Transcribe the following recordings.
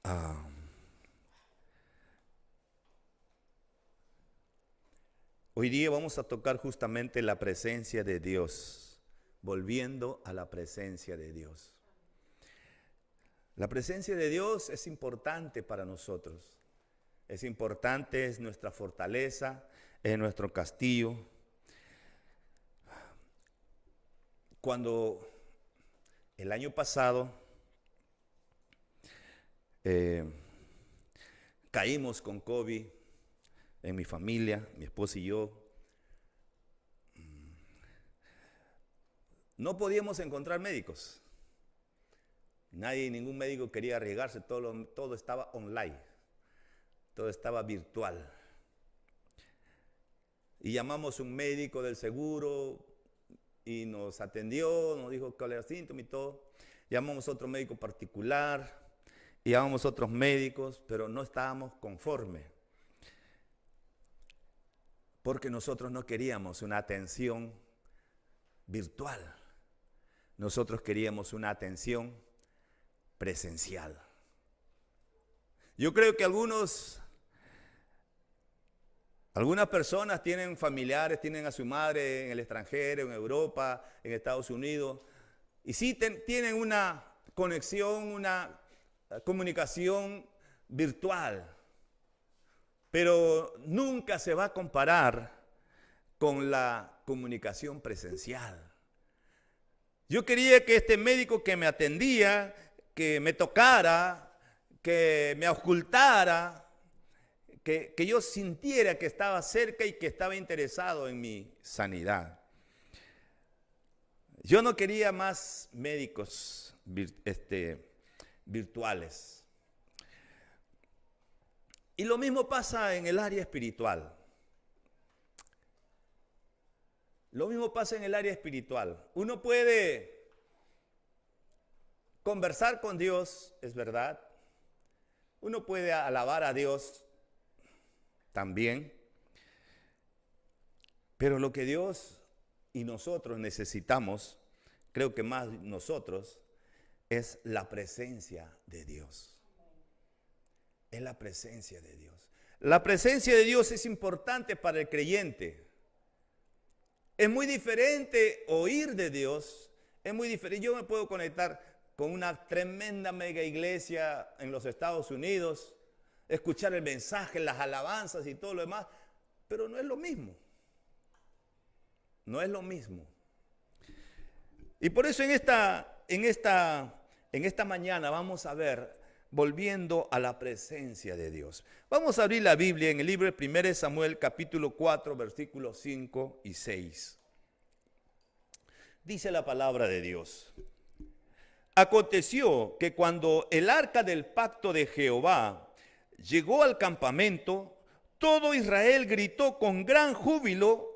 Ah, hoy día vamos a tocar justamente la presencia de Dios, volviendo a la presencia de Dios. La presencia de Dios es importante para nosotros. Es importante, es nuestra fortaleza, es nuestro castillo. Cuando el año pasado eh, caímos con COVID en mi familia, mi esposa y yo, no podíamos encontrar médicos. Nadie, ningún médico quería arriesgarse, todo estaba online, todo estaba virtual. Y llamamos a un médico del seguro y nos atendió, nos dijo cuál era el síntoma y todo. Llamamos a otro médico particular, y llamamos a otros médicos, pero no estábamos conformes. Porque nosotros no queríamos una atención virtual. Nosotros queríamos una atención presencial. Yo creo que algunas personas tienen familiares, tienen a su madre en el extranjero, en Europa, en Estados Unidos, y sí tienen una conexión, una comunicación virtual, pero nunca se va a comparar con la comunicación presencial. Yo quería que este médico que me atendía, que me tocara, que me auscultara, que yo sintiera que estaba cerca y que estaba interesado en mi sanidad. Yo no quería más médicos virtuales. Y lo mismo pasa en el área espiritual. Lo mismo pasa en el área espiritual. Uno puede conversar con Dios, es verdad. Uno puede alabar a Dios también. Pero lo que Dios y nosotros necesitamos, creo que más nosotros, es la presencia de Dios. Es la presencia de Dios. La presencia de Dios es importante para el creyente. Es muy diferente oír de Dios. Es muy diferente. Yo me puedo conectar con una tremenda mega iglesia en los Estados Unidos, escuchar el mensaje, las alabanzas y todo lo demás, pero no es lo mismo. No es lo mismo. Y por eso en esta mañana vamos a ver, volviendo a la presencia de Dios. Vamos a abrir la Biblia en el libro de 1 Samuel capítulo 4 versículos 5 y 6. Dice la palabra de Dios. Aconteció que cuando el arca del pacto de Jehová llegó al campamento, todo Israel gritó con gran júbilo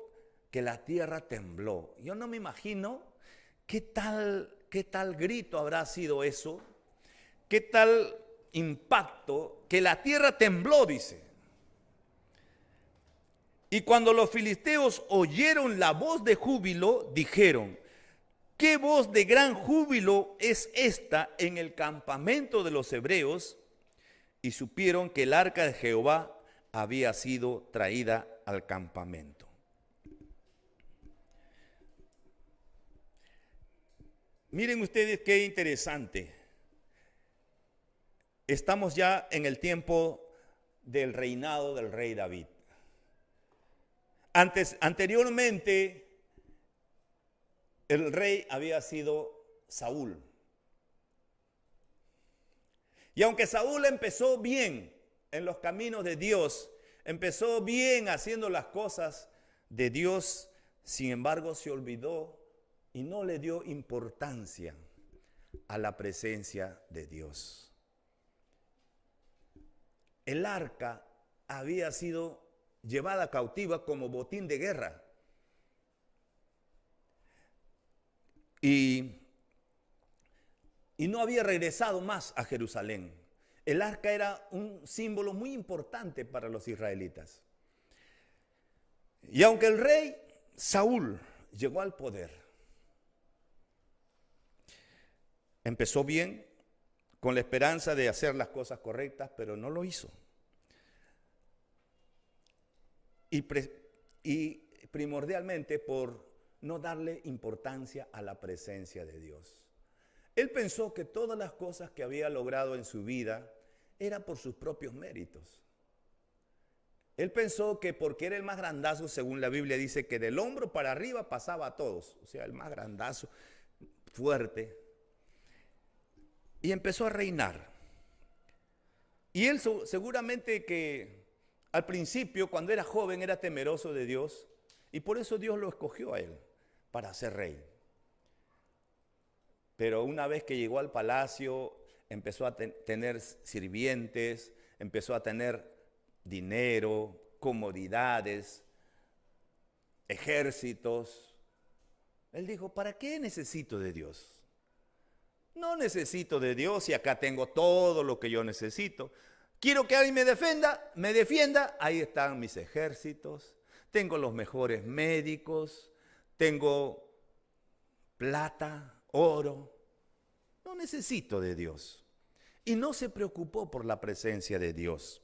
que la tierra tembló. Yo no me imagino qué tal grito habrá sido eso, qué tal impacto, que la tierra tembló, dice. Y cuando los filisteos oyeron la voz de júbilo, dijeron: ¿qué voz de gran júbilo es esta en el campamento de los hebreos? Y supieron que el arca de Jehová había sido traída al campamento. Miren ustedes qué interesante. Estamos ya en el tiempo del reinado del rey David. Anteriormente, el rey había sido Saúl. Y aunque Saúl empezó bien en los caminos de Dios, empezó bien haciendo las cosas de Dios, sin embargo se olvidó y no le dio importancia a la presencia de Dios. El arca había sido llevada cautiva como botín de guerra. Y no había regresado más a Jerusalén. El arca era un símbolo muy importante para los israelitas. Y aunque el rey Saúl llegó al poder, empezó bien, con la esperanza de hacer las cosas correctas, pero no lo hizo. Y primordialmente por no darle importancia a la presencia de Dios. Él pensó que todas las cosas que había logrado en su vida era por sus propios méritos. Él pensó que porque era el más grandazo, según la Biblia dice, que del hombro para arriba pasaba a todos. O sea, el más grandazo, fuerte. Y empezó a reinar. Y él seguramente que al principio, cuando era joven, era temeroso de Dios. Y por eso Dios lo escogió a él para ser rey. Pero una vez que llegó al palacio, empezó a tener sirvientes, empezó a tener dinero, comodidades, ejércitos. Él dijo, ¿para qué necesito de Dios? No necesito de Dios y acá tengo todo lo que yo necesito. Quiero que alguien me defienda, ahí están mis ejércitos, tengo los mejores médicos, tengo plata, oro. No necesito de Dios. Y no se preocupó por la presencia de Dios.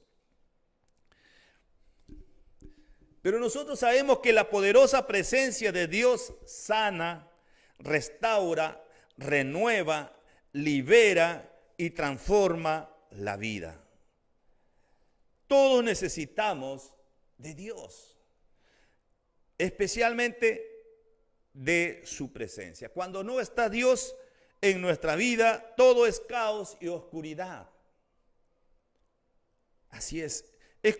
Pero nosotros sabemos que la poderosa presencia de Dios sana, restaura, renueva, libera y transforma la vida. Todos necesitamos de Dios, especialmente de su presencia. Cuando no está Dios en nuestra vida, todo es caos y oscuridad. Así es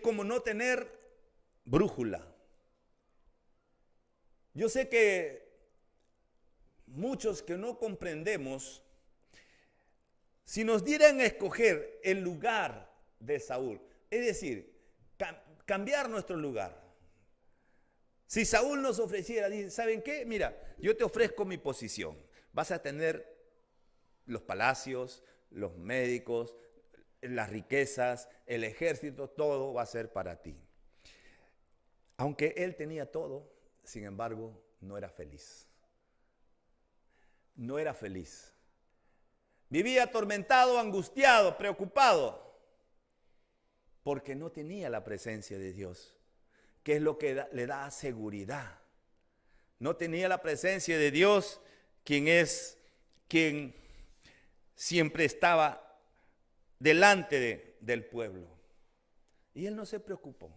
como no tener brújula. Yo sé que muchos que no comprendemos, si nos dieran a escoger el lugar de Saúl, es decir, cambiar nuestro lugar. Si Saúl nos ofreciera, dice, ¿saben qué? Mira, yo te ofrezco mi posición. Vas a tener los palacios, los médicos, las riquezas, el ejército, todo va a ser para ti. Aunque él tenía todo, sin embargo, no era feliz. No era feliz. Vivía atormentado, angustiado, preocupado, porque no tenía la presencia de Dios, que es lo que le da seguridad. No tenía la presencia de Dios, quien siempre estaba delante del pueblo. Y él no se preocupó.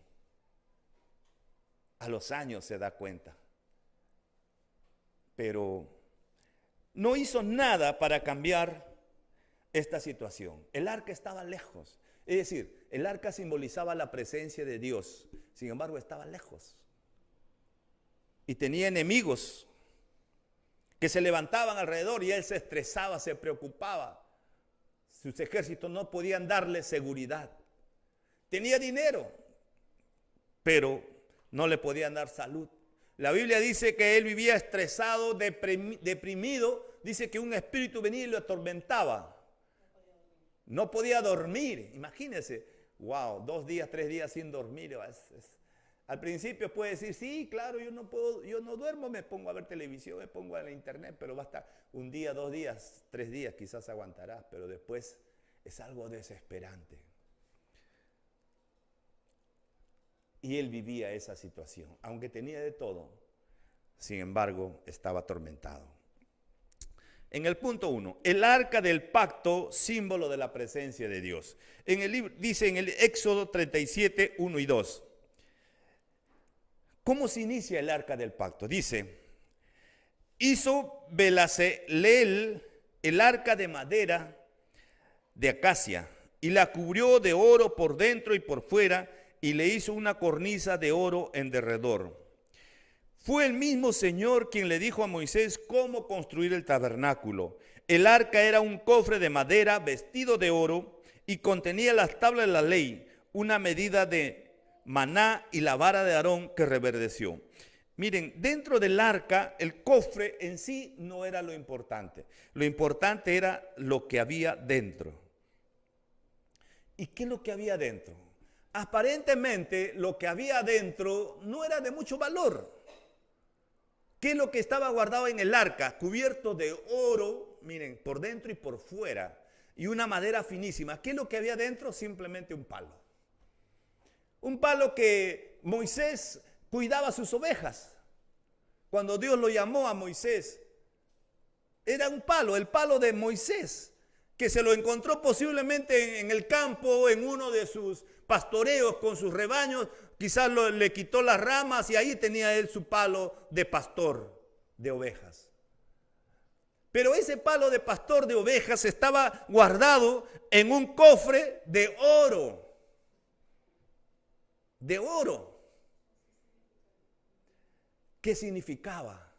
A los años se da cuenta. Pero no hizo nada para cambiar esta situación. El arca estaba lejos. Es decir, el arca simbolizaba la presencia de Dios. Sin embargo, estaba lejos. Y tenía enemigos que se levantaban alrededor y él se estresaba, se preocupaba. Sus ejércitos no podían darle seguridad. Tenía dinero, pero no le podían dar salud. La Biblia dice que él vivía estresado, deprimido. Dice que un espíritu venía y lo atormentaba. No podía dormir. Imagínense, wow, 2 días, 3 días sin dormir. Al principio puede decir, sí, claro, yo no duermo, me pongo a ver televisión, me pongo a la internet, pero basta 1 día, 2 días, 3 días, quizás aguantarás, pero después es algo desesperante. Y él vivía esa situación, aunque tenía de todo, sin embargo, estaba atormentado. En el punto 1, el arca del pacto, símbolo de la presencia de Dios. En el libro, dice en el Éxodo 37, 1 y 2. ¿Cómo se inicia el arca del pacto? Dice, hizo Besaleel el arca de madera de acacia y la cubrió de oro por dentro y por fuera y le hizo una cornisa de oro en derredor. Fue el mismo Señor quien le dijo a Moisés cómo construir el tabernáculo. El arca era un cofre de madera vestido de oro y contenía las tablas de la ley, una medida de maná y la vara de Aarón que reverdeció. Miren, dentro del arca, el cofre en sí no era lo importante. Lo importante era lo que había dentro. ¿Y qué es lo que había dentro? Aparentemente, lo que había dentro no era de mucho valor. ¿Qué es lo que estaba guardado en el arca? Cubierto de oro, miren, por dentro y por fuera. y una madera finísima. ¿Qué es lo que había dentro? Simplemente un palo. Un palo que Moisés cuidaba sus ovejas. Cuando Dios lo llamó a Moisés, era un palo, el palo de Moisés, que se lo encontró posiblemente en el campo, en uno de sus pastoreos con sus rebaños. Quizás le quitó las ramas y ahí tenía él su palo de pastor de ovejas. Pero ese palo de pastor de ovejas estaba guardado en un cofre de oro. De oro. ¿Qué significaba?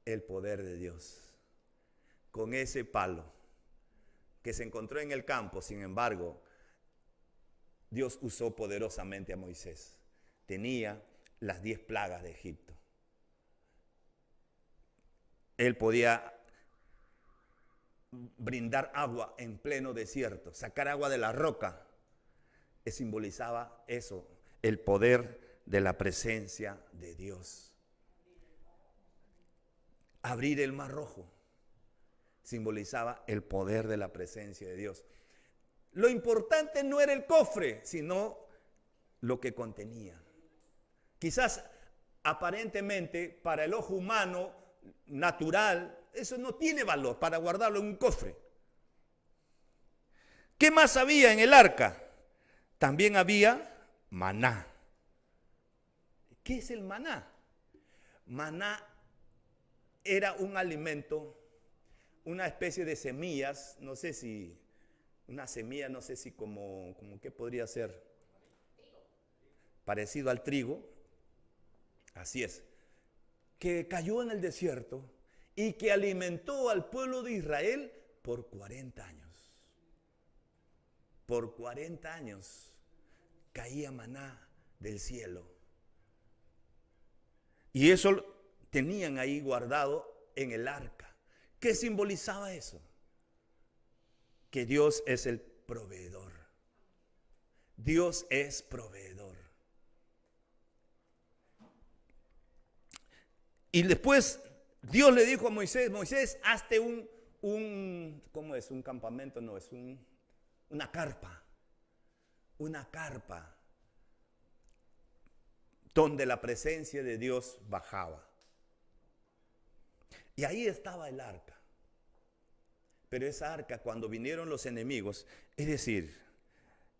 El poder de Dios. Con ese palo que se encontró en el campo, sin embargo, Dios usó poderosamente a Moisés. Tenía las 10 plagas de Egipto. Él podía brindar agua en pleno desierto, sacar agua de la roca. Simbolizaba eso, el poder de la presencia de Dios. Abrir el mar rojo simbolizaba el poder de la presencia de Dios. Lo importante no era el cofre, sino lo que contenía. Quizás aparentemente para el ojo humano natural, eso no tiene valor para guardarlo en un cofre. ¿Qué más había en el arca? También había maná. ¿Qué es el maná? Maná era un alimento, una especie de semillas, no sé si, una semilla, no sé si como ¿qué podría ser? Parecido al trigo. Así es. Que cayó en el desierto y que alimentó al pueblo de Israel por 40 años. Por 40 años caía maná del cielo. Y eso tenían ahí guardado en el arca. ¿Qué simbolizaba eso? Que Dios es el proveedor. Dios es proveedor. Y después Dios le dijo a Moisés, Moisés, hazte ¿cómo es? Un campamento, no, es una carpa. Una carpa donde la presencia de Dios bajaba. Y ahí estaba el arca. Pero esa arca, cuando vinieron los enemigos, es decir,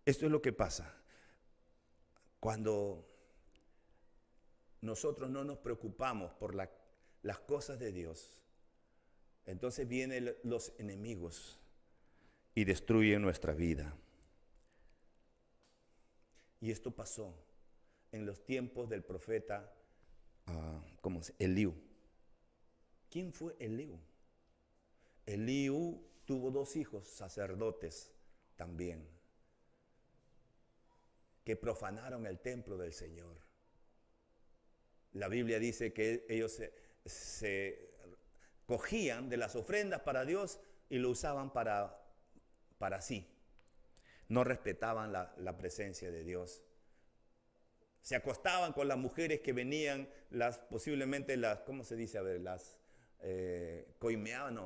esto es lo que pasa. Cuando nosotros no nos preocupamos por las cosas de Dios, entonces vienen los enemigos y destruyen nuestra vida. Y esto pasó en los tiempos del profeta Eliú. ¿Quién fue Eliú? Eliú tuvo 2 hijos, sacerdotes también, que profanaron el templo del Señor. La Biblia dice que ellos se cogían de las ofrendas para Dios y lo usaban para sí. No respetaban la presencia de Dios. Se acostaban con las mujeres que venían, posiblemente ¿cómo se dice? A ver, coimeaban,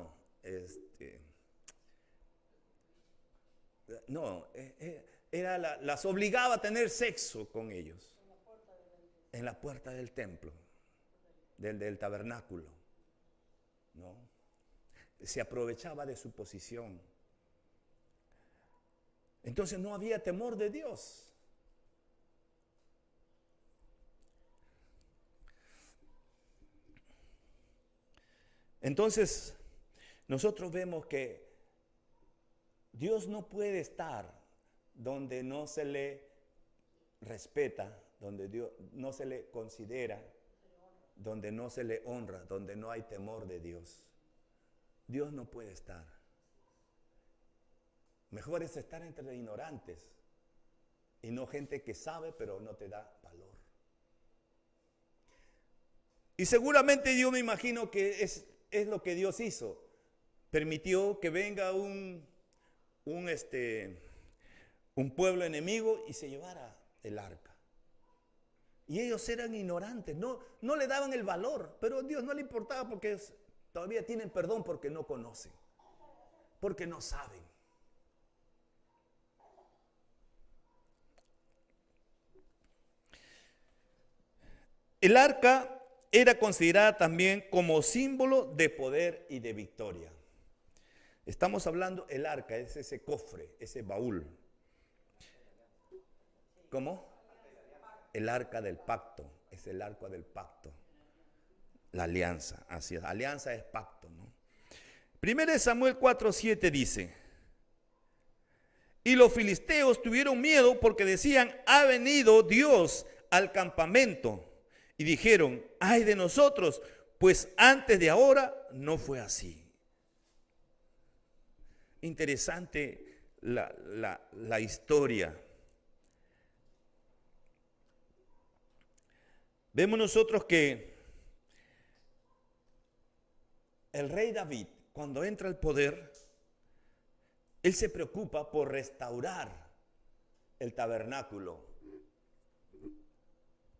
las obligaba a tener sexo con ellos. En la puerta del templo, del tabernáculo, ¿no? Se aprovechaba de su posición. Entonces no había temor de Dios. Entonces, nosotros vemos que Dios no puede estar donde no se le respeta, donde Dios no se le considera, donde no se le honra, donde no hay temor de Dios. Dios no puede estar. Mejor es estar entre ignorantes y no gente que sabe pero no te da valor. Y seguramente yo me imagino que es lo que Dios hizo. Permitió que venga un pueblo enemigo y se llevara el arca. Y ellos eran ignorantes, no le daban el valor, pero a Dios no le importaba porque todavía tienen perdón porque no conocen. porque no saben. El arca era considerada también como símbolo de poder y de victoria. Estamos hablando, el arca es ese cofre, ese baúl. ¿Cómo? El arca del pacto, es el arca del pacto. La alianza, así es. Alianza es pacto, ¿no? 1 Samuel 4:7 dice: y los filisteos tuvieron miedo porque decían, ha venido Dios al campamento. Y dijeron, ay de nosotros, pues antes de ahora no fue así. Interesante la historia. Vemos nosotros que el rey David, cuando entra al poder, él se preocupa por restaurar el tabernáculo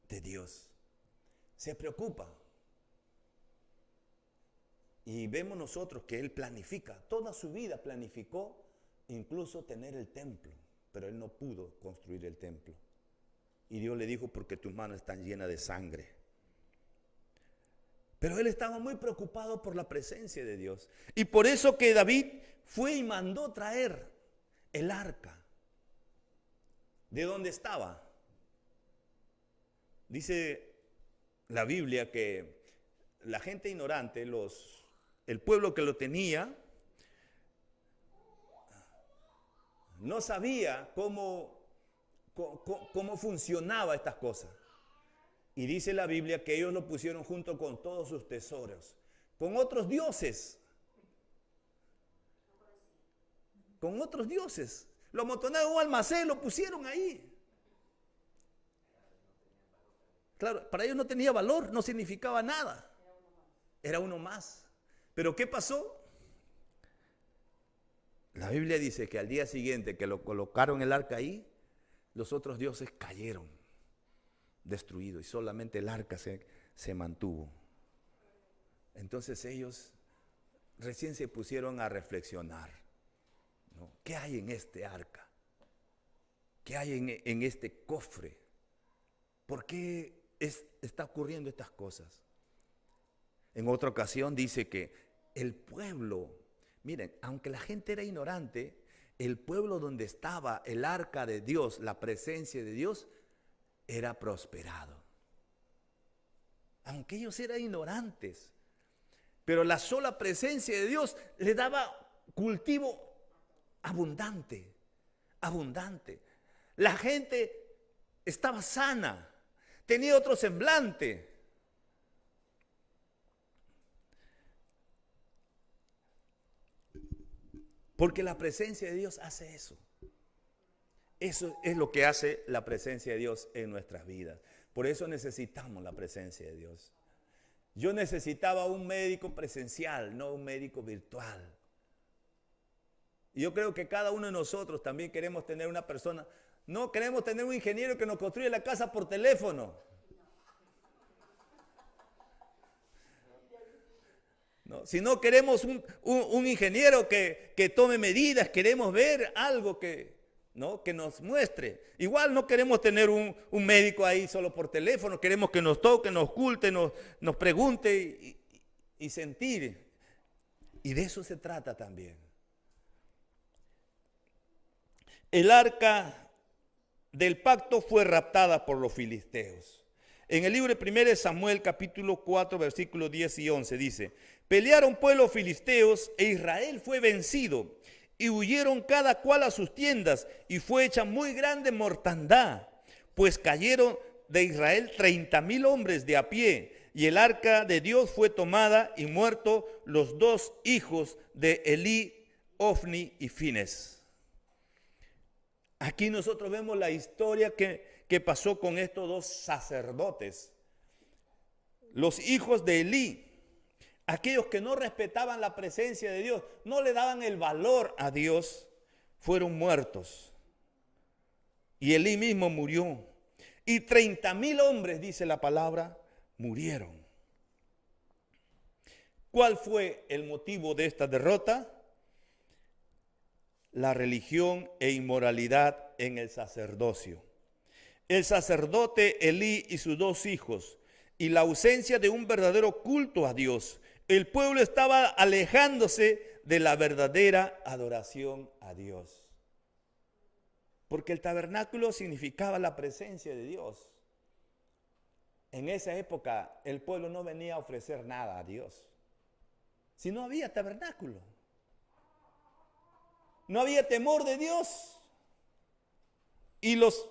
de Dios. Se preocupa. Y vemos nosotros que él planifica, toda su vida planificó incluso tener el templo, pero él no pudo construir el templo. Y Dios le dijo, porque tus manos están llenas de sangre. Pero él estaba muy preocupado por la presencia de Dios. Y por eso que David fue y mandó traer el arca. ¿De dónde estaba? Dice la Biblia que la gente ignorante, el pueblo que lo tenía, no sabía cómo funcionaba estas cosas. Y dice la Biblia que ellos lo pusieron junto con todos sus tesoros, con otros dioses. Con otros dioses. Lo amontonaron en un almacén, lo pusieron ahí. Claro, para ellos no tenía valor, no significaba nada. Era uno más. Pero ¿qué pasó? La Biblia dice que al día siguiente que lo colocaron el arca ahí, los otros dioses cayeron, destruidos, y solamente el arca se mantuvo. Entonces ellos recién se pusieron a reflexionar, ¿no? ¿Qué hay en este arca? ¿Qué hay en este cofre? ¿Por qué está ocurriendo estas cosas? En otra ocasión dice que el pueblo, miren, aunque la gente era ignorante, el pueblo donde estaba el arca de Dios, la presencia de Dios, era prosperado. Aunque ellos eran ignorantes, pero la sola presencia de Dios le daba cultivo abundante, abundante. La gente estaba sana, tenía otro semblante. Porque la presencia de Dios hace eso. Eso es lo que hace la presencia de Dios en nuestras vidas. Por eso necesitamos la presencia de Dios. Yo necesitaba un médico presencial, no un médico virtual. Y yo creo que cada uno de nosotros también queremos tener una persona. No queremos tener un ingeniero que nos construya la casa por teléfono. No, si no queremos un ingeniero que tome medidas, queremos ver algo que nos muestre. Igual no queremos tener un médico ahí solo por teléfono, queremos que nos toque, nos oculte, nos pregunte y sentir. Y de eso se trata también. El arca del pacto fue raptada por los filisteos. En el libro de 1 Samuel capítulo 4 versículos 10 y 11 dice: pelearon pues los filisteos e Israel fue vencido y huyeron cada cual a sus tiendas y fue hecha muy grande mortandad, pues cayeron de Israel 30,000 hombres de a pie y el arca de Dios fue tomada y muertos los 2 hijos de Elí, Ofni y Fines. Aquí nosotros vemos la historia que pasó con estos 2 sacerdotes, los hijos de Elí. Aquellos que no respetaban la presencia de Dios, no le daban el valor a Dios, fueron muertos. Y Elí mismo murió. Y 30,000 hombres, dice la palabra, murieron. ¿Cuál fue el motivo de esta derrota? la religión e inmoralidad en el sacerdocio. El sacerdote Elí y sus 2 hijos, y la ausencia de un verdadero culto a Dios. El pueblo estaba alejándose de la verdadera adoración a Dios. Porque el tabernáculo significaba la presencia de Dios. En esa época el pueblo no venía a ofrecer nada a Dios. Si no había tabernáculo, no había temor de Dios. Y los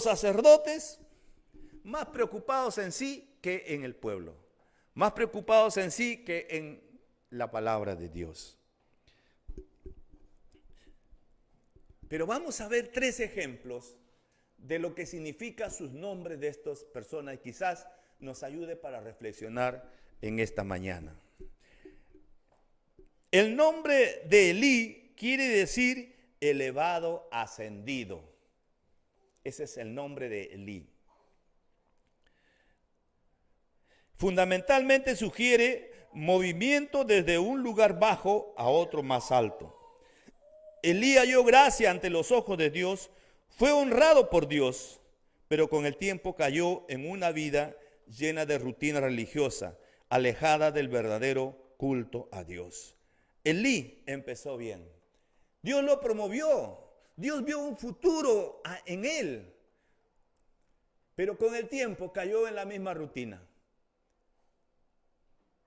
sacerdotes más preocupados en sí que en el pueblo, más preocupados en sí que en la palabra de Dios. Pero vamos a ver 3 ejemplos de lo que significa sus nombres de estas personas y quizás nos ayude para reflexionar en esta mañana. El nombre de Elí quiere decir elevado, ascendido. Ese es el nombre de Elí. Fundamentalmente sugiere movimiento desde un lugar bajo a otro más alto. Elí halló gracia ante los ojos de Dios, fue honrado por Dios, pero con el tiempo cayó en una vida llena de rutina religiosa, alejada del verdadero culto a Dios. Elí empezó bien. Dios lo promovió. Dios vio un futuro en él. Pero con el tiempo cayó en la misma rutina.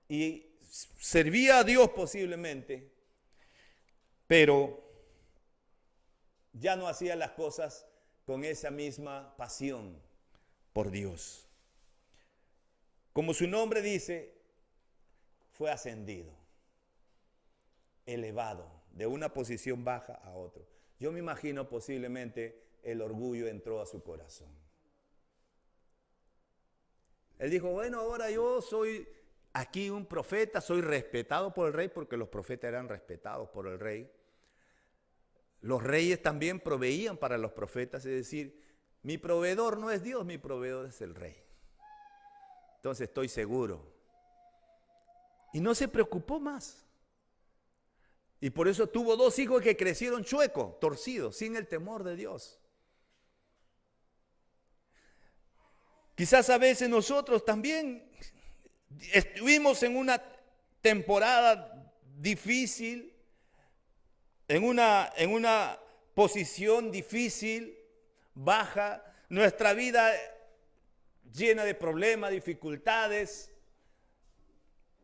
Y servía a Dios posiblemente, pero ya no hacía las cosas con esa misma pasión por Dios. Como su nombre dice, fue ascendido, elevado, de una posición baja a otra. Yo me imagino posiblemente el orgullo entró a su corazón. Él dijo, bueno, ahora yo soy aquí un profeta, soy respetado por el rey, porque los profetas eran respetados por el rey. Los reyes también proveían para los profetas, es decir, mi proveedor no es Dios, mi proveedor es el rey. Entonces estoy seguro. Y no se preocupó más. Y por eso tuvo 2 hijos que crecieron chuecos, torcidos, sin el temor de Dios. Quizás a veces nosotros también estuvimos en una temporada difícil, en una posición difícil, baja, nuestra vida llena de problemas, dificultades.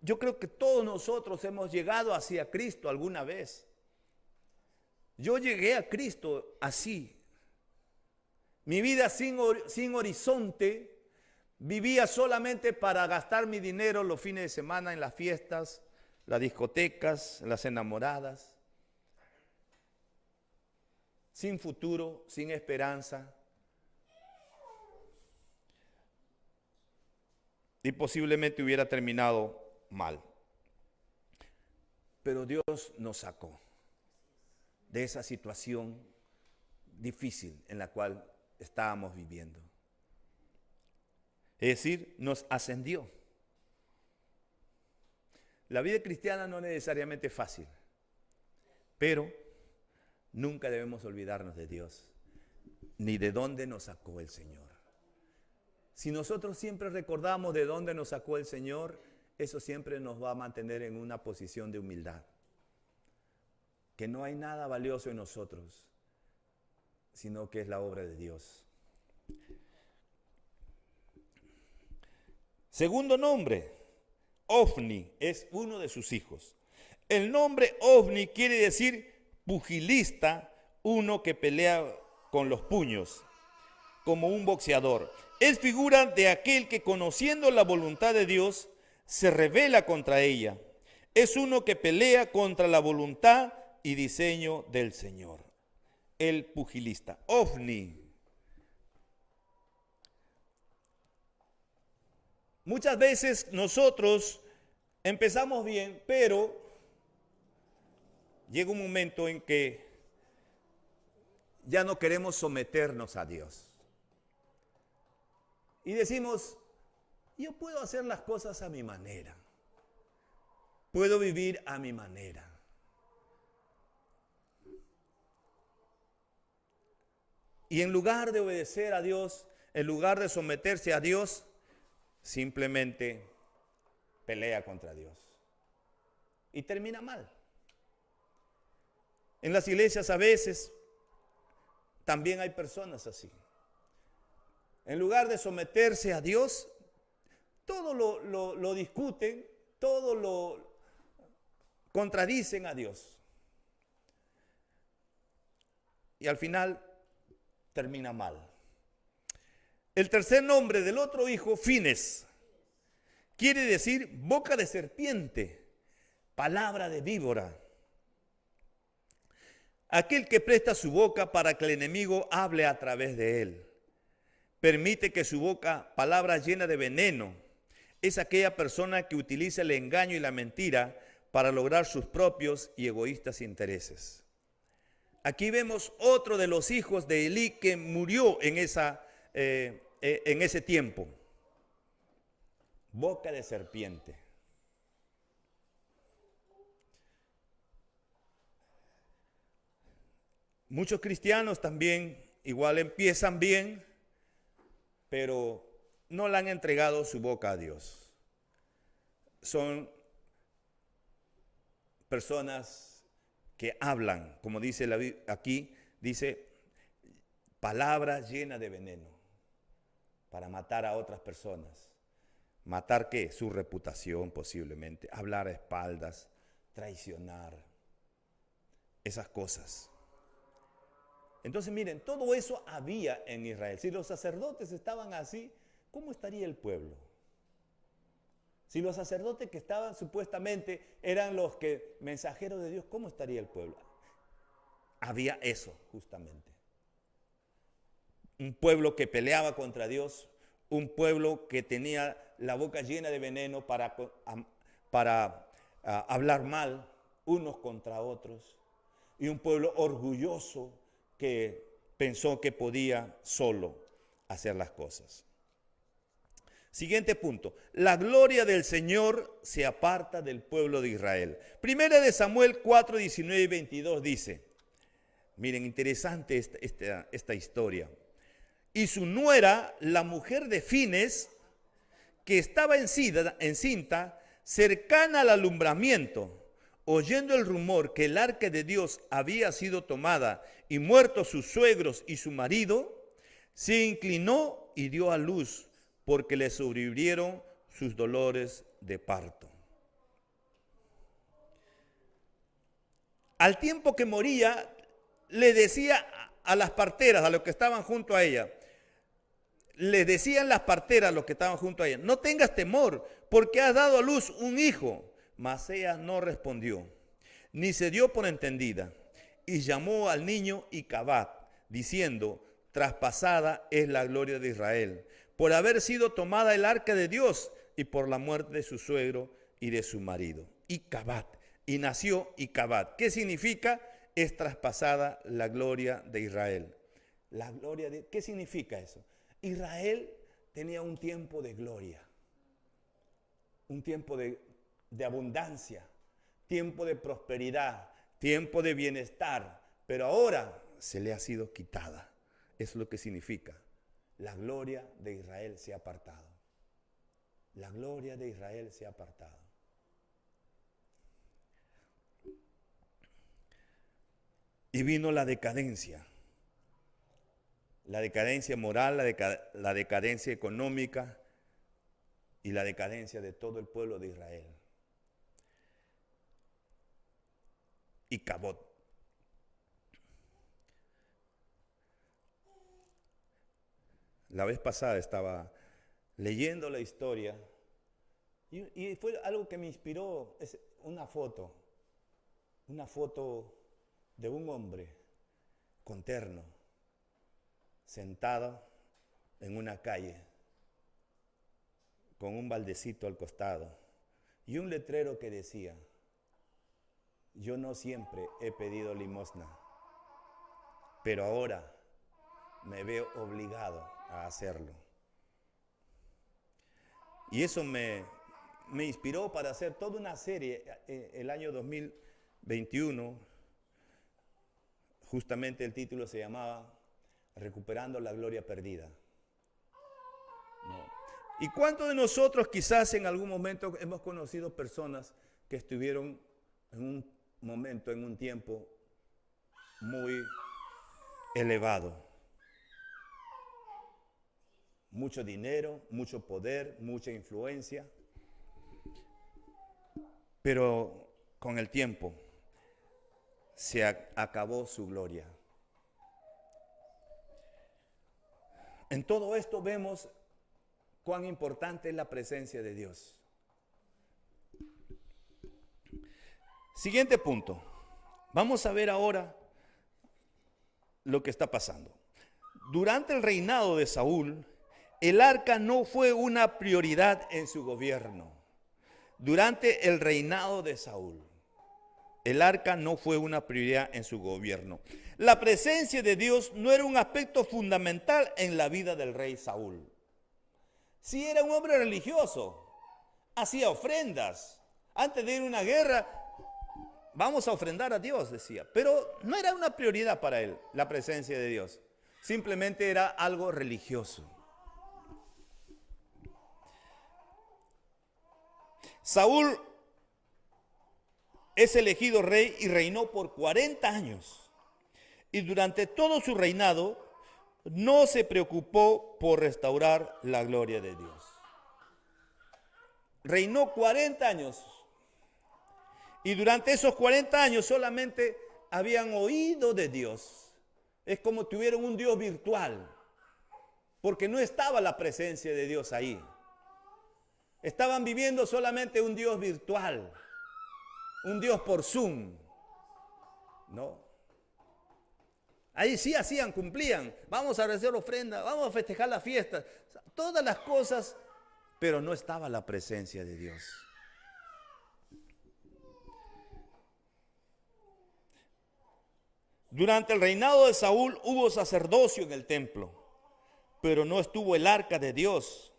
Yo creo que todos nosotros hemos llegado hacia Cristo alguna vez. Yo llegué a Cristo así. Mi vida sin horizonte, vivía solamente para gastar mi dinero los fines de semana en las fiestas, las discotecas, las enamoradas. Sin futuro, sin esperanza. Y posiblemente hubiera terminado mal. Pero Dios nos sacó de esa situación difícil en la cual estábamos viviendo. Es decir, nos ascendió. La vida cristiana no es necesariamente fácil, pero nunca debemos olvidarnos de Dios, ni de dónde nos sacó el Señor. Si nosotros siempre recordamos de dónde nos sacó el Señor, eso siempre nos va a mantener en una posición de humildad. Que no hay nada valioso en nosotros, sino que es la obra de Dios. Segundo nombre, Ofni, es uno de sus hijos. El nombre Ofni quiere decir pugilista, uno que pelea con los puños, como un boxeador. Es figura de aquel que, conociendo la voluntad de Dios, se rebela contra ella. Es uno que pelea contra la voluntad y diseño del Señor. El pugilista, Ofni. Muchas veces nosotros empezamos bien, pero llega un momento en que ya no queremos someternos a Dios. Y decimos, yo puedo hacer las cosas a mi manera. Puedo vivir a mi manera. Y en lugar de obedecer a Dios, en lugar de someterse a Dios, simplemente pelea contra Dios. Y termina mal. En las iglesias a veces también hay personas así. En lugar de someterse a Dios, todo lo discuten, todo lo contradicen a Dios. Y al final termina mal. El tercer nombre del otro hijo, Fines, quiere decir boca de serpiente, palabra de víbora. Aquel que presta su boca para que el enemigo hable a través de él. Permite que su boca, palabra llena de veneno, es aquella persona que utiliza el engaño y la mentira para lograr sus propios y egoístas intereses. Aquí vemos otro de los hijos de Elí que murió en ese tiempo. Boca de serpiente. Muchos cristianos también igual empiezan bien, pero no le han entregado su boca a Dios. Son personas que hablan, como dice aquí, dice, palabras llenas de veneno para matar a otras personas. ¿Matar qué? Su reputación posiblemente, hablar a espaldas, traicionar, esas cosas. Entonces miren, todo eso había en Israel. Si los sacerdotes estaban así, ¿cómo estaría el pueblo? Si los sacerdotes que estaban supuestamente eran los que mensajeros de Dios, ¿cómo estaría el pueblo? Había eso justamente. Un pueblo que peleaba contra Dios, un pueblo que tenía la boca llena de veneno para hablar mal unos contra otros, y un pueblo orgulloso que pensó que podía solo hacer las cosas. Siguiente punto. La gloria del Señor se aparta del pueblo de Israel. Primera de Samuel 4, 19 y 22 dice, miren, interesante esta historia. Y su nuera, la mujer de Fines, que estaba encinta, cercana al alumbramiento, oyendo el rumor que el arca de Dios había sido tomada y muertos sus suegros y su marido, se inclinó y dio a luz, porque le sobrevivieron sus dolores de parto. Al tiempo que moría, le decía a las parteras, a los que estaban junto a ella, le decían las parteras a los que estaban junto a ella, no tengas temor, porque has dado a luz un hijo. Mas ella no respondió, ni se dio por entendida, y llamó al niño Icabat, diciendo, traspasada es la gloria de Israel, por haber sido tomada el arca de Dios y por la muerte de su suegro y de su marido. Icabat, y nació Icabat. ¿Qué significa? Es traspasada la gloria de Israel. La gloria de, ¿qué significa eso? Israel tenía un tiempo de gloria, un tiempo de abundancia, tiempo de prosperidad, tiempo de bienestar, pero ahora se le ha sido quitada. Eso es lo que significa. La gloria de Israel se ha apartado. La gloria de Israel se ha apartado. Y vino la decadencia moral, la decadencia económica y la decadencia de todo el pueblo de Israel. Icabod. La vez pasada estaba leyendo la historia y fue algo que me inspiró, es una foto de un hombre con terno, sentado en una calle, con un baldecito al costado y un letrero que decía, yo no siempre he pedido limosna, pero ahora me veo obligado a hacerlo. Y eso me inspiró para hacer toda una serie el año 2021. Justamente el título se llamaba recuperando la gloria perdida. No. ¿Y cuántos de nosotros quizás en algún momento hemos conocido personas que estuvieron en un momento, en un tiempo muy elevado? Mucho dinero, mucho poder, mucha influencia, pero con el tiempo se acabó su gloria. En todo esto vemos cuán importante es la presencia de Dios. Siguiente punto. Vamos a ver ahora lo que está pasando. Durante el reinado de Saúl, el arca no fue una prioridad en su gobierno. Durante el reinado de Saúl, el arca no fue una prioridad en su gobierno. La presencia de Dios no era un aspecto fundamental en la vida del rey Saúl. Sí, era un hombre religioso, hacía ofrendas. Antes de ir a una guerra, vamos a ofrendar a Dios, decía. Pero no era una prioridad para él, la presencia de Dios. Simplemente era algo religioso. Saúl es elegido rey y reinó por 40 años. Y durante todo su reinado no se preocupó por restaurar la gloria de Dios. Reinó 40 años. Y durante esos 40 años solamente habían oído de Dios. Es como tuvieron un Dios virtual. Porque no estaba la presencia de Dios ahí. Estaban viviendo solamente un Dios virtual. Un Dios por Zoom. ¿No? Ahí sí hacían, cumplían. Vamos a hacer ofrenda, vamos a festejar la fiesta. Todas las cosas, pero no estaba la presencia de Dios. Durante el reinado de Saúl hubo sacerdocio en el templo, pero no estuvo el arca de Dios,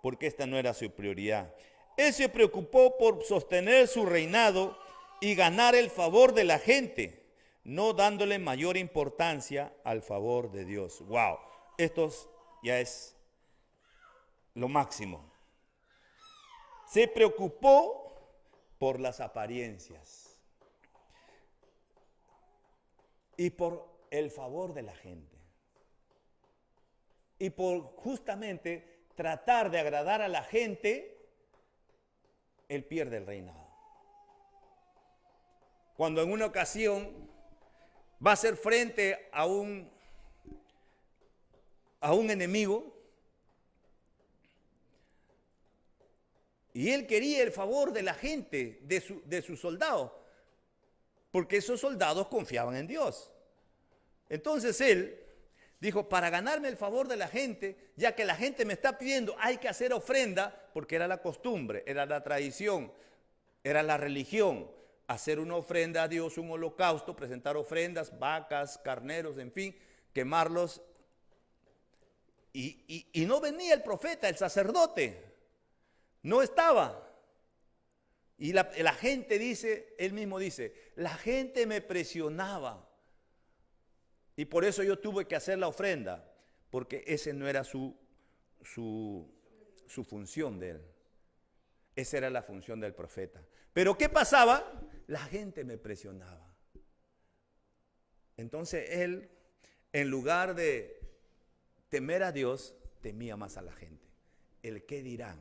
porque esta no era su prioridad. Él se preocupó por sostener su reinado y ganar el favor de la gente, no dándole mayor importancia al favor de Dios. Wow, esto ya es lo máximo. Se preocupó por las apariencias y por el favor de la gente. Y por justamente tratar de agradar a la gente, él pierde el reinado. Cuando en una ocasión va a hacer frente a un enemigo, y él quería el favor de la gente, de sus soldados, porque esos soldados confiaban en Dios. Entonces él dijo, para ganarme el favor de la gente, ya que la gente me está pidiendo, hay que hacer ofrenda, porque era la costumbre, era la tradición, era la religión, hacer una ofrenda a Dios, un holocausto, presentar ofrendas, vacas, carneros, en fin, quemarlos. Y no venía el profeta, el sacerdote, no estaba. Y la gente dice, él mismo dice, la gente me presionaba. Y por eso yo tuve que hacer la ofrenda, porque ese no era su función de él. Esa era la función del profeta. Pero ¿qué pasaba? La gente me presionaba. Entonces él, en lugar de temer a Dios, temía más a la gente. El qué dirán.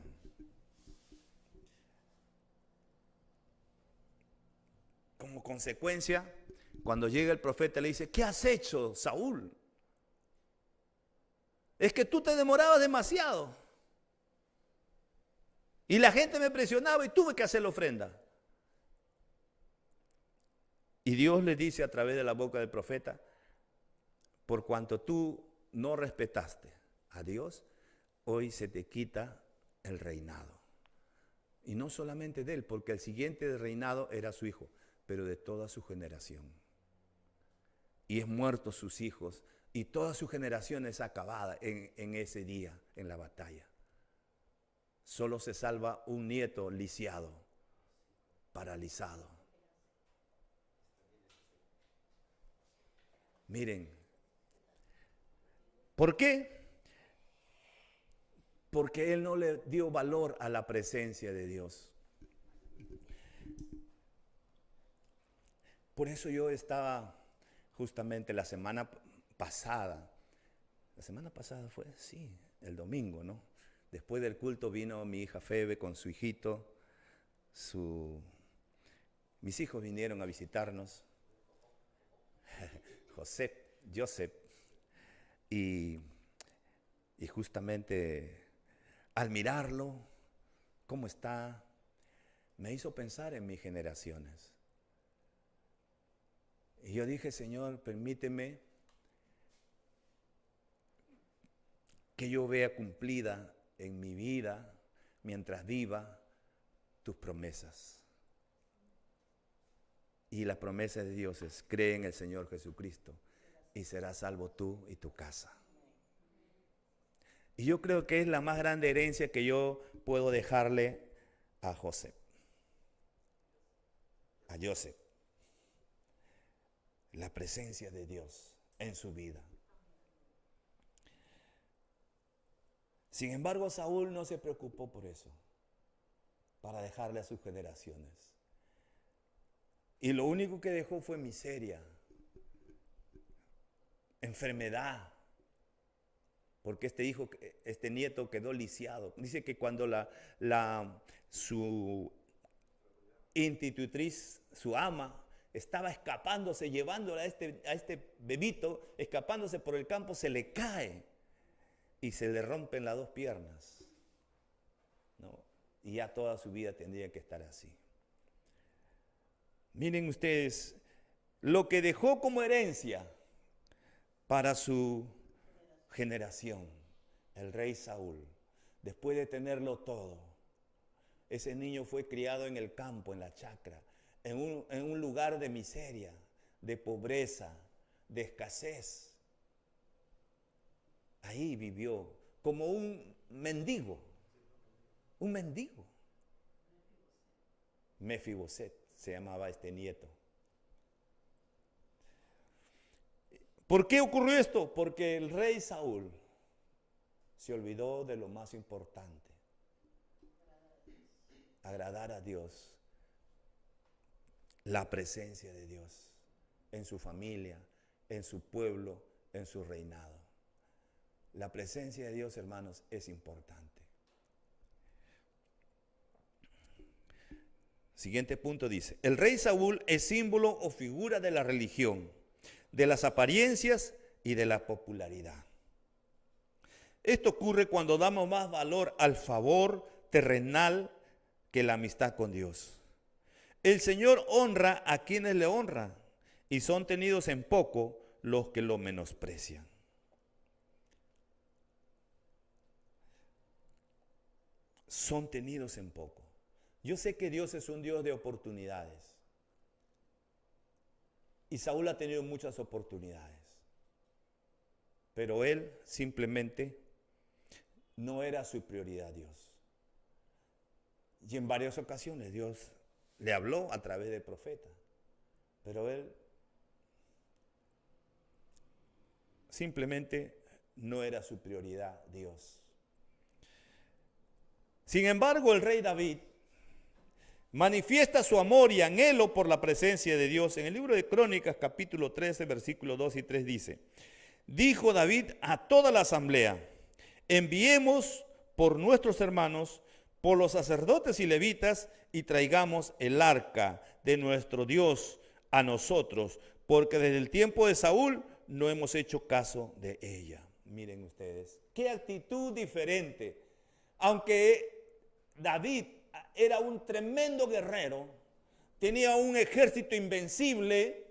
Como consecuencia, cuando llega el profeta le dice, ¿qué has hecho, Saúl? Es que tú te demorabas demasiado. Y la gente me presionaba y tuve que hacer la ofrenda. Y Dios le dice a través de la boca del profeta, por cuanto tú no respetaste a Dios, hoy se te quita el reinado. Y no solamente de él, porque el siguiente reinado era su hijo, pero de toda su generación. Y es muerto sus hijos y toda su generación es acabada en ese día, en la batalla. Solo se salva un nieto lisiado, paralizado. Miren, ¿Por qué? Porque él no le dio valor a la presencia de Dios. Por eso yo estaba justamente la semana pasada fue, sí, el domingo, ¿no? Después del culto vino mi hija Febe con su hijito, mis hijos vinieron a visitarnos, Joseph, y justamente al mirarlo, cómo está, me hizo pensar en mis generaciones. Y yo dije, Señor, permíteme que yo vea cumplida en mi vida, mientras viva, tus promesas. Y la promesa de Dios es, cree en el Señor Jesucristo y serás salvo tú y tu casa. Y yo creo que es la más grande herencia que yo puedo dejarle a Joseph. La presencia de Dios en su vida. Sin embargo, Saúl no se preocupó por eso, para dejarle a sus generaciones. Y lo único que dejó fue miseria, enfermedad, porque este nieto quedó lisiado. Dice que cuando su institutriz, su ama, estaba escapándose, llevándola a este bebito, escapándose por el campo, se le cae y se le rompen las dos piernas, ¿no? Y ya toda su vida tendría que estar así. Miren ustedes, lo que dejó como herencia para su generación, el rey Saúl, después de tenerlo todo, ese niño fue criado en el campo, en la chacra, en un lugar de miseria, de pobreza, de escasez. Ahí vivió como un mendigo. Mefiboset se llamaba este nieto. ¿Por qué ocurrió esto? Porque el rey Saúl se olvidó de lo más importante: agradar a Dios, la presencia de Dios en su familia, en su pueblo, en su reinado. La presencia de Dios, hermanos, es importante. Siguiente punto dice: el rey Saúl es símbolo o figura de la religión, de las apariencias y de la popularidad. Esto ocurre cuando damos más valor al favor terrenal que la amistad con Dios. El Señor honra a quienes le honran y son tenidos en poco los que lo menosprecian. Son tenidos en poco. Yo sé que Dios es un Dios de oportunidades. Y Saúl ha tenido muchas oportunidades. Pero él simplemente no era su prioridad Dios. Y en varias ocasiones Dios le habló a través del profeta. Pero él simplemente no era su prioridad Dios. Sin embargo, el rey David manifiesta su amor y anhelo por la presencia de Dios. En el libro de Crónicas, capítulo 13, versículos 2 y 3 dice: dijo David a toda la asamblea: enviemos por nuestros hermanos, por los sacerdotes y levitas, y traigamos el arca de nuestro Dios a nosotros, porque desde el tiempo de Saúl no hemos hecho caso de ella. Miren ustedes, qué actitud diferente. Aunque David era un tremendo guerrero, tenía un ejército invencible,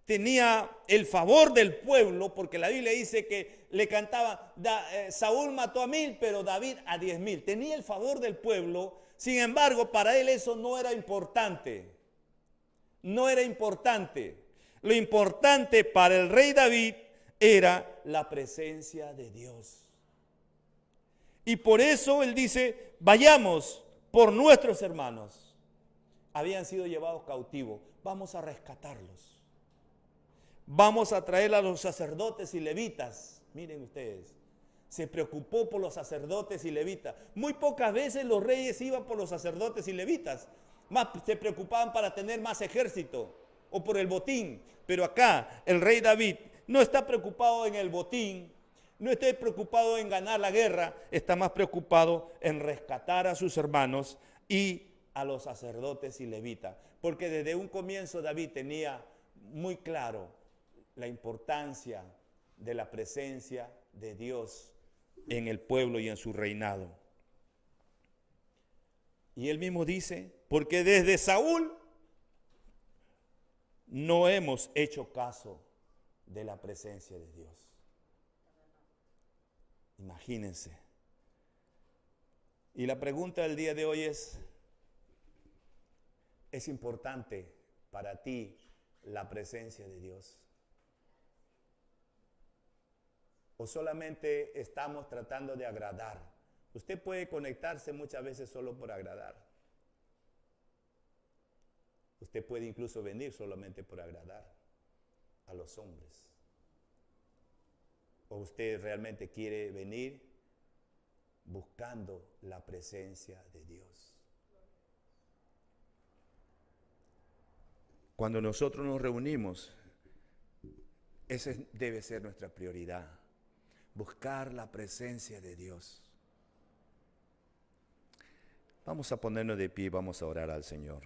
tenía el favor del pueblo, porque la Biblia dice que le cantaba, Saúl mató a 1000, pero David a 10,000. Tenía el favor del pueblo. Sin embargo, para él eso no era importante. No era importante. Lo importante para el rey David era la presencia de Dios. Y por eso él dice: vayamos por nuestros hermanos. Habían sido llevados cautivos. Vamos a rescatarlos. Vamos a traer a los sacerdotes y levitas. Miren ustedes, se preocupó por los sacerdotes y levitas. Muy pocas veces los reyes iban por los sacerdotes y levitas. Más se preocupaban para tener más ejército o por el botín. Pero acá el rey David no está preocupado en el botín, no está preocupado en ganar la guerra, está más preocupado en rescatar a sus hermanos y a los sacerdotes y levitas. Porque desde un comienzo David tenía muy claro la importancia de la presencia de Dios en el pueblo y en su reinado. Y él mismo dice, porque desde Saúl no hemos hecho caso de la presencia de Dios. Imagínense. Y la pregunta del día de hoy ¿es importante para ti la presencia de Dios? ¿O solamente estamos tratando de agradar? Usted puede conectarse muchas veces solo por agradar. Usted puede incluso venir solamente por agradar a los hombres. ¿O usted realmente quiere venir buscando la presencia de Dios? Cuando nosotros nos reunimos, esa debe ser nuestra prioridad. Buscar la presencia de Dios. Vamos a ponernos de pie y vamos a orar al Señor.